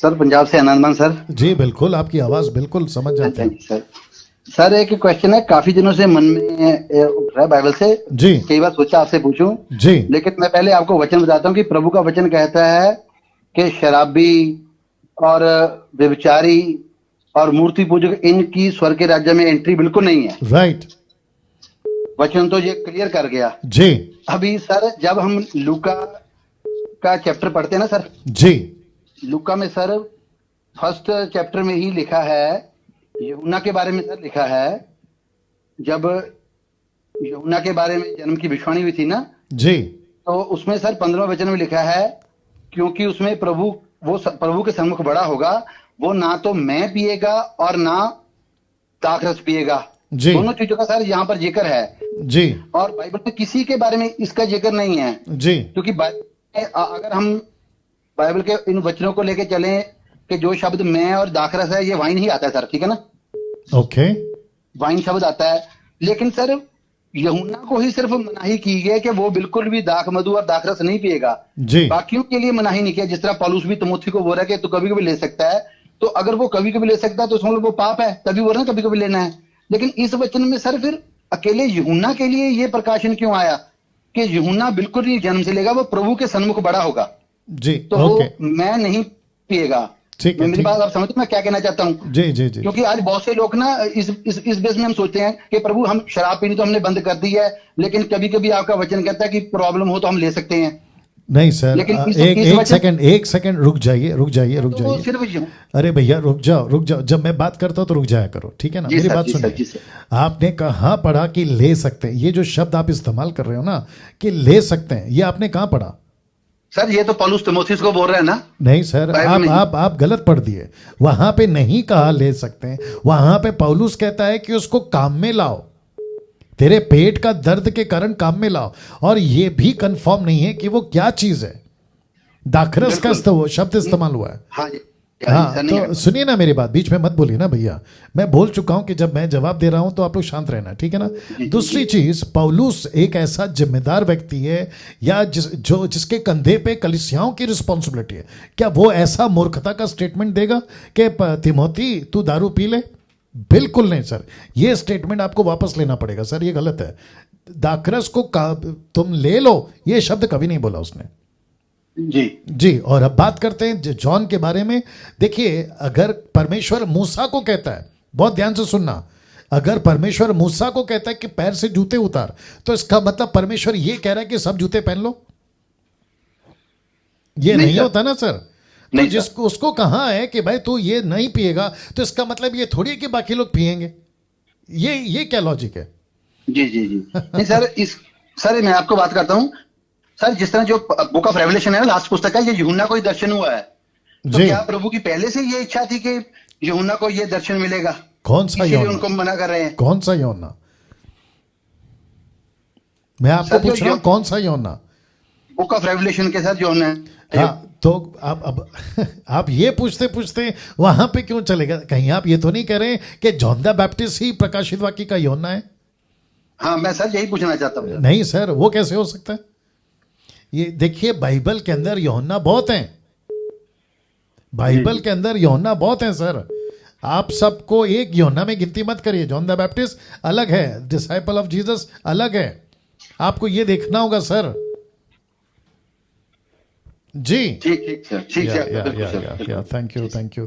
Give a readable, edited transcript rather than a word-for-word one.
Sir Punjab से आनंद मान sir. जी बिल्कुल, आपकी आवाज बिल्कुल समझ जाते हैं। सर सर एक क्वेश्चन है, काफी दिनों से मन में उठ रहा है बाइबल से। जी कई बार सोचा आपसे पूछूं, जी लेकिन मैं पहले आपको वचन बताता हूँ कि प्रभु का वचन कहता है कि शराबी और व्यभिचारी और मूर्ति पूजक इनकी स्वर्ग के राज्य में एंट्री बिल्कुल नहीं है। राइट। वचन तो ये क्लियर कर गया। जी अभी सर जब हम लूका का चैप्टर पढ़ते हैं ना सर, जी लूका में सर फर्स्ट चैप्टर में ही लिखा है, यूहन्ना के बारे में सर लिखा है, जब यूहन्ना के बारे में जन्म की भविष्यवाणी हुई थी ना, जी तो उसमें सर 15वें वचन में लिखा है, क्योंकि उसमें प्रभु के सम्मुख बड़ा होगा, वो ना तो मैं पिएगा और ना दाखरस पिएगा। जी दोनों चीजों का सर यहाँ पर जिक्र है। जी और बाइबल में किसी के बारे में इसका जिक्र नहीं है, जी क्योंकि अगर हम बाइबल के इन वचनों को लेके चलें कि जो शब्द मैं और दाखरस है, ये वाइन ही आता है सर, ठीक है ना, ओके वाइन शब्द आता है। लेकिन सर यूहन्ना को ही सिर्फ मनाही की गई कि वो बिल्कुल भी दाख मधु और दाखरस नहीं पिएगा, जी बाकियों के लिए मनाही नहीं किया। जिस तरह पौलुस भी तिमोथी को बोल रहा है कि तू कभी कभी ले सकता है, तो अगर वो कभी कभी ले सकता है तो उसमें वो पाप है, तभी बोल रहे हैं कभी कभी लेना है। लेकिन इस वचन में सर फिर अकेले यूहन्ना के लिए ये प्रकाशन क्यों आया कि यूहन्ना बिल्कुल नहीं जन्म से लेगा, वो प्रभु के सन्मुख बड़ा होगा, जी तो ओके वो मैं नहीं पिएगा। ठीक है मेरी ठीक बात आप समझते हैं मैं क्या कहना चाहता हूँ? जी जी जी क्योंकि आज बहुत से लोग ना इस बेस में हम सोचते हैं कि प्रभु हम शराब पीनी तो हमने बंद कर दी है, लेकिन कभी कभी आपका वचन कहता है कि प्रॉब्लम हो तो हम ले सकते हैं। नहीं सर, लेकिन एक सेकंड रुक जाइए तो सिर्फ अरे भैया रुक जाओ, जब मैं बात करता हूँ तो रुक जाया करो, ठीक है ना। मेरी बात सुनिए, आपने कहाँ पढ़ा कि ले सकते हैं? ये जो शब्द आप इस्तेमाल कर रहे हो ना कि ले सकते हैं, ये आपने कहाँ पढ़ा? सर ये तो पौलुस तिमोथीस को बोल रहे हैं ना। नहीं सर, आप गलत पढ़ दिए। वहां पे नहीं कहा ले सकते हैं, वहां पे पौलुस कहता है कि उसको काम में लाओ, तेरे पेट का दर्द के कारण काम में लाओ। और ये भी कंफर्म नहीं है कि वो क्या चीज है। दाखरस का शब्द इस्तेमाल हुआ है। हाँ तो सुनिए ना मेरी बात, बीच में मत बोलिए ना भैया। मैं बोल चुका हूं कि जब मैं जवाब दे रहा हूं तो आप लोग शांत रहना, ठीक है ना। दूसरी चीज, पौलुस एक ऐसा जिम्मेदार व्यक्ति है या जिसके कंधे पे कलीसियाओं की रिस्पॉन्सिबिलिटी है। क्या वो ऐसा मूर्खता का स्टेटमेंट देगा कि तिमोथी तू दारू पी ले? बिल्कुल नहीं सर, ये स्टेटमेंट आपको वापस लेना पड़ेगा सर, ये गलत है। दाखरस को तुम ले लो, ये शब्द कभी नहीं बोला उसने। जी और अब बात करते हैं जॉन के बारे में। देखिए, अगर परमेश्वर मूसा को कहता है, बहुत ध्यान से सुनना, अगर परमेश्वर मूसा को कहता है कि पैर से जूते उतार, तो इसका मतलब परमेश्वर ये कह रहा है कि सब जूते पहन लो? ये नहीं होता ना सर। तो जिसको उसको कहा है कि भाई तू ये नहीं पिएगा, तो इसका मतलब ये थोड़ी है कि बाकी लोग पिएंगे। ये क्या लॉजिक है? जी जी जी नहीं सर मैं आपको बात करता हूँ सर, जिस तरह जो बुक ऑफ रेवलेशन है, लास्ट पुस्तक है, ये यूहन्ना को ही दर्शन हुआ है, तो क्या प्रभु की पहले से ये इच्छा थी कि यूहन्ना को ये दर्शन मिलेगा? कौन सा यूहन्ना? उनको मना कर रहे हैं। कौन सा यूहन्ना? मैं आपको पूछ रहा हूँ कौन सा यूहन्ना? बुक ऑफ रेवलेशन के साथ यूहन्ना है। हाँ तो अब आप ये पूछते पूछते वहां पे क्यों चलेगा? कहीं आप ये तो नहीं कह रहे कि जॉन द बैप्टिस्ट ही प्रकाशित वाक्य का यूहन्ना है? हाँ मैं सर यही पूछना चाहता हूँ। नहीं सर, वो कैसे हो सकता है? ये देखिए, बाइबल के अंदर यूहन्ना बहुत हैं, बाइबल के अंदर यूहन्ना बहुत हैं सर। आप सबको एक यूहन्ना में गिनती मत करिए। जॉन द बैप्टिस्ट अलग है, डिसाइपल ऑफ जीसस अलग है, आपको ये देखना होगा सर। जी ठीक सर, ठीक है। Thank you.